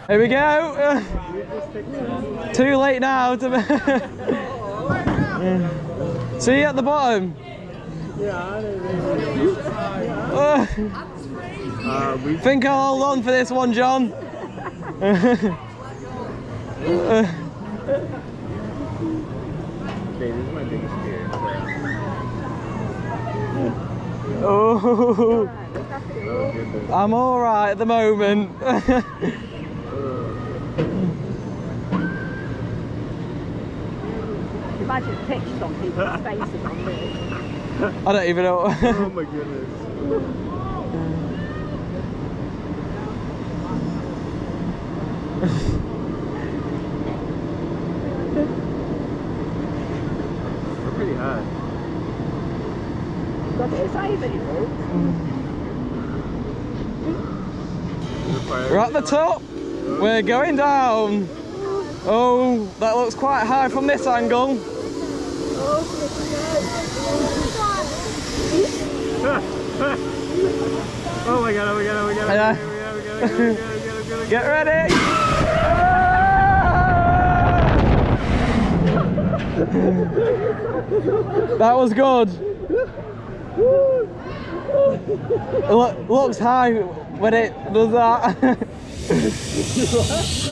Here we go. Too late now to see you at the bottom. Think I'll hold on for this one, John. Oh, I'm all right at the moment. Imagine pitched on people's faces on this. I don't even know. Oh my goodness. We're pretty high. Got to save it, We're at the top. We're going down. Oh, that looks quite high from this angle. Oh my god, oh my god, oh my god, Yeah. Get ready. That was good. Looks high when it does that.